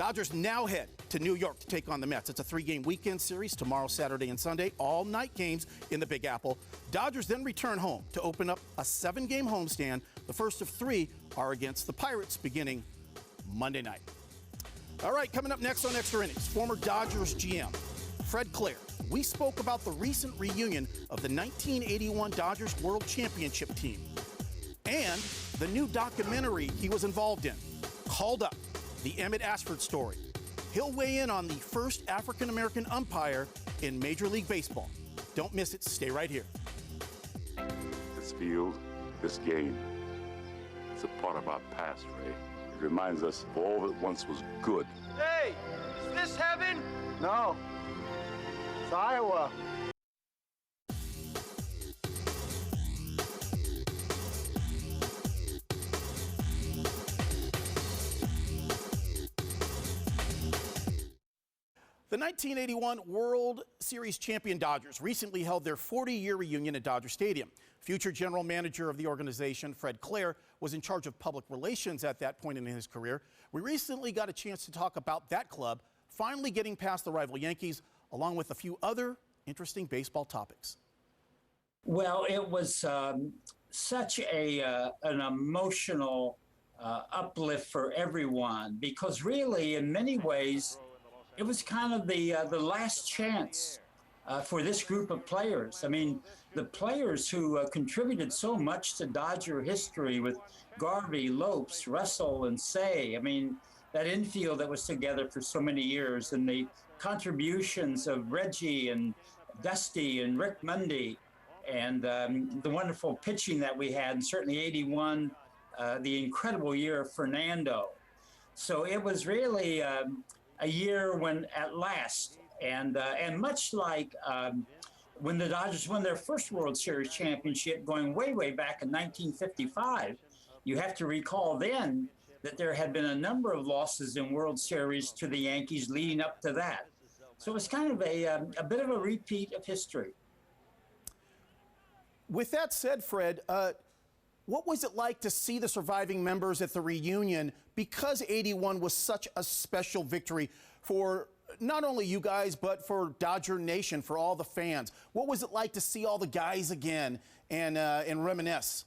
Dodgers now head to New York to take on the Mets. It's a 3-game weekend series tomorrow, Saturday, and Sunday. All night games in the Big Apple. Dodgers then return home to open up a 7-game homestand. The first of 3 are against the Pirates beginning Monday night. All right, coming up next on Extra Innings, former Dodgers GM Fred Claire. We spoke about the recent reunion of the 1981 Dodgers World Championship team and the new documentary he was involved in, called Up, the Emmett Ashford story. He'll weigh in on the first African-American umpire in Major League Baseball. Don't miss it. Stay right here. This field, this game, it's a part of our past, Ray. It reminds us of all that once was good. Hey, is this heaven? No, it's Iowa. The 1981 World Series champion Dodgers recently held their 40-year reunion at Dodger Stadium. Future general manager of the organization, Fred Claire, was in charge of public relations at that point in his career. We recently got a chance to talk about that club finally getting past the rival Yankees, along with a few other interesting baseball topics. Well, it was such an emotional uplift for everyone, because really, in many ways, it was kind of the last chance for this group of players. I mean, the players who contributed so much to Dodger history with Garvey, Lopes, Russell, and Say. I mean, that infield that was together for so many years, and the contributions of Reggie and Dusty and Rick Mundy, and the wonderful pitching that we had, and certainly 81, the incredible year of Fernando. So it was really a year when, at last, and much like when the Dodgers won their first World Series championship, going way, way back in 1955, you have to recall then that there had been a number of losses in World Series to the Yankees leading up to that. So it was kind of a bit of a repeat of history. With that said, Fred, what was it like to see the surviving members at the reunion, because 81 was such a special victory for not only you guys, but for Dodger Nation, for all the fans? What was it like to see all the guys again and reminisce?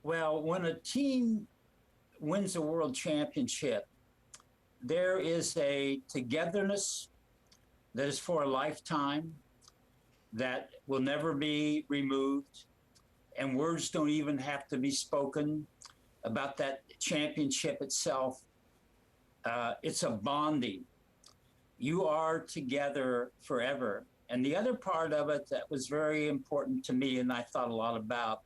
Well, when a team wins a world championship, there is a togetherness that is for a lifetime, that will never be removed. And words don't even have to be spoken about that championship itself. It's a bonding. You are together forever. And the other part of it that was very important to me, and I thought a lot about,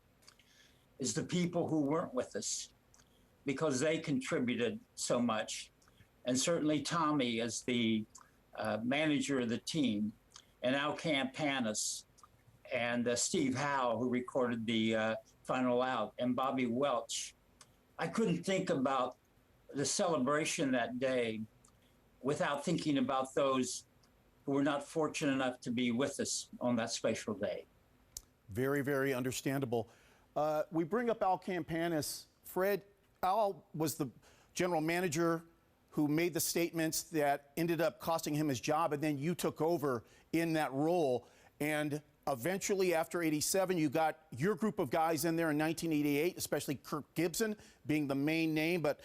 is the people who weren't with us, because they contributed so much. And certainly Tommy, as the manager of the team, and Al Campanis, and Steve Howe, who recorded the final out, and Bobby Welch. I couldn't think about the celebration that day without thinking about those who were not fortunate enough to be with us on that special day. Very, very understandable. We bring up Al Campanis. Fred, Al was the general manager who made the statements that ended up costing him his job, and then you took over in that role. And eventually, after 87, you got your group of guys in there in 1988, especially Kirk Gibson being the main name, but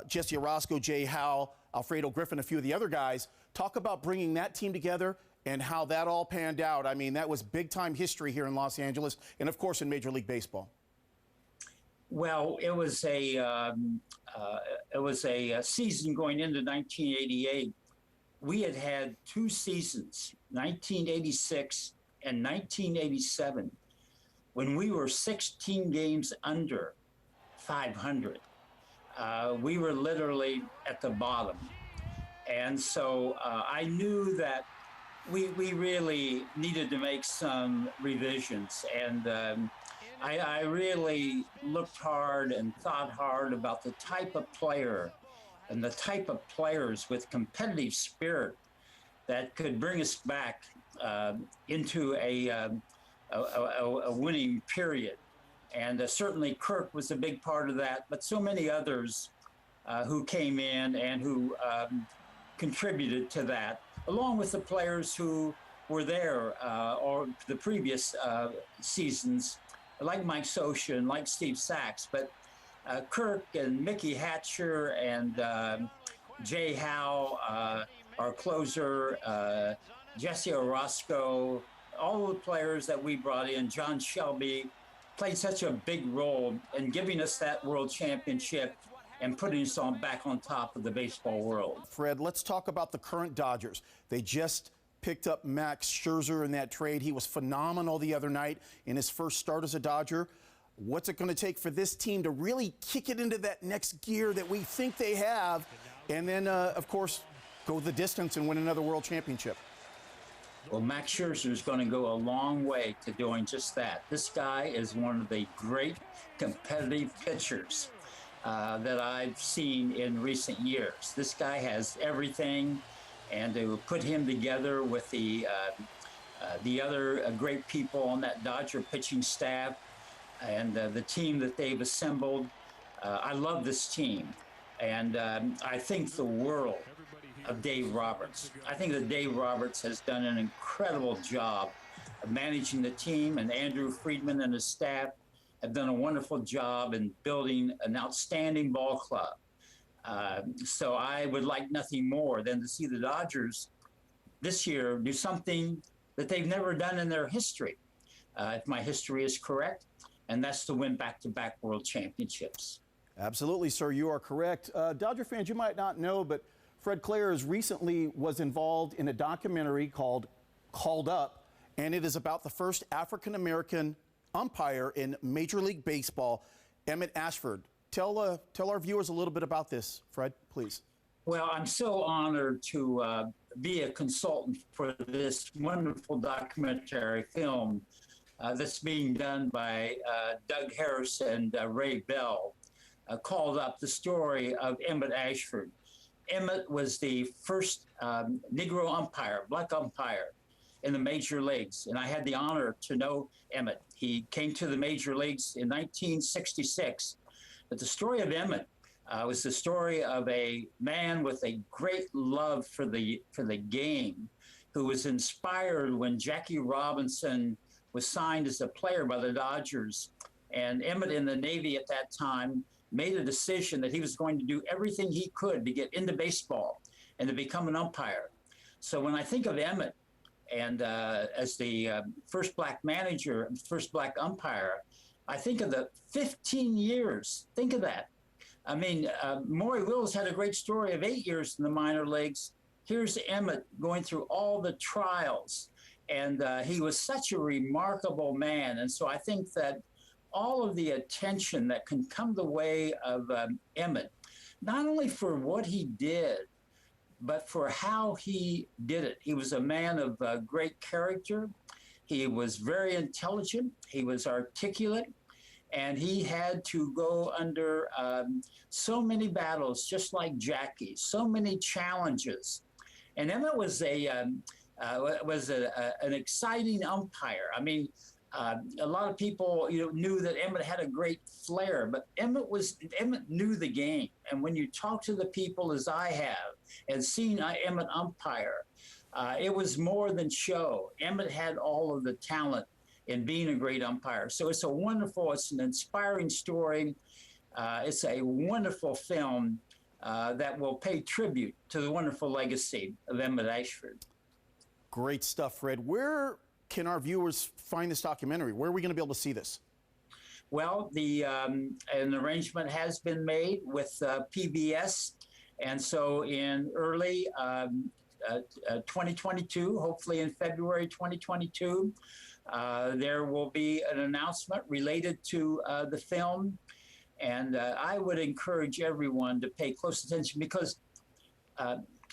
Jesse Orozco, Jay Howe, Alfredo Griffin, a few of the other guys. Talk about bringing that team together and how that all panned out. I mean, that was big-time history here in Los Angeles and, of course, in Major League Baseball. Well, it was a season going into 1988. We had had 2 seasons, 1986 and 1987, when we were 16 games under 500. We were literally at the bottom. And so I knew that we really needed to make some revisions. And I really looked hard and thought hard about the type of player and the type of players with competitive spirit that could bring us back into a winning period. And certainly Kirk was a big part of that, but so many others who came in and who contributed to that, along with the players who were there or the previous seasons, like Mike Scioscia and like Steve Sachs. But Kirk and Mickey Hatcher and Jay Howe, our closer, Jesse Orozco, all the players that we brought in, John Shelby, played such a big role in giving us that world championship and putting us back on top of the baseball world. Fred, let's talk about the current Dodgers. They just picked up Max Scherzer in that trade. He was phenomenal the other night in his first start as a Dodger. What's it going to take for this team to really kick it into that next gear that we think they have, and then, of course, go the distance and win another world championship? Well, Max Scherzer is going to go a long way to doing just that. This guy is one of the great competitive pitchers that I've seen in recent years. This guy has everything, and to put him together with the other great people on that Dodger pitching staff and the team that they've assembled, I love this team. And I think the world of Dave Roberts. I think that Dave Roberts has done an incredible job of managing the team, and Andrew Friedman and his staff have done a wonderful job in building an outstanding ball club. So I would like nothing more than to see the Dodgers this year do something that they've never done in their history, if my history is correct, and that's to win back-to-back world championships. Absolutely, sir. You are correct. Dodger fans, you might not know, but Fred Clares recently was involved in a documentary called Called Up, and it is about the first African-American umpire in Major League Baseball, Emmett Ashford. Tell our viewers a little bit about this, Fred, please. Well, I'm so honored to be a consultant for this wonderful documentary film that's being done by Doug Harris and Ray Bell, called Up, the story of Emmett Ashford. Emmett was the first Negro umpire, black umpire in the major leagues, and I had the honor to know Emmett. He came to the major leagues in 1966. But the story of Emmett was the story of a man with a great love for the game, who was inspired when Jackie Robinson was signed as a player by the Dodgers. And Emmett, in the Navy at that time, made a decision that he was going to do everything he could to get into baseball and to become an umpire. So when I think of Emmett and as the first black manager, first black umpire, I think of the 15 years. Think of that. I mean, Maury Wills had a great story of 8 years in the minor leagues. Here's Emmett going through all the trials. And he was such a remarkable man. And so I think that all of the attention that can come the way of Emmett, not only for what he did, but for how he did it. He was a man of great character. He was very intelligent. He was articulate. And he had to go under so many battles, just like Jackie, so many challenges. And Emmett was an exciting umpire. I mean, a lot of people, knew that Emmett had a great flair, but Emmett knew the game. And when you talk to the people, as I have, and seen Emmett umpire, it was more than show. Emmett had all of the talent in being a great umpire. So it's an inspiring story. It's a wonderful film that will pay tribute to the wonderful legacy of Emmett Ashford. Great stuff, Fred. Where can our viewers find this documentary? Where are we going to be able to see this? Well, an arrangement has been made with PBS, and so in early 2022, hopefully in February 2022, there will be an announcement related to the film, and I would encourage everyone to pay close attention, because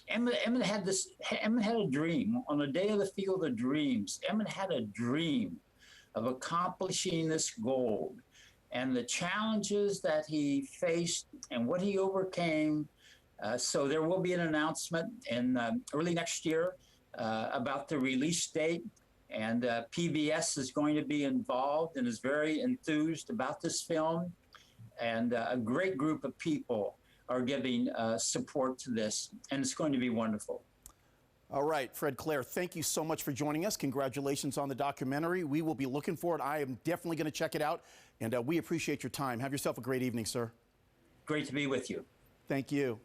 Emmett had a dream. On the day of the Field of Dreams, Emmett had a dream of accomplishing this goal, and the challenges that he faced and what he overcame. So there will be an announcement in early next year about the release date, and PBS is going to be involved and is very enthused about this film, and a great group of people are giving support to this, and it's going to be wonderful. All right, Fred Claire, thank you so much for joining us. Congratulations on the documentary. We will be looking for it. I am definitely going to check it out, and we appreciate your time. Have yourself a great evening, sir. Great to be with you. Thank you.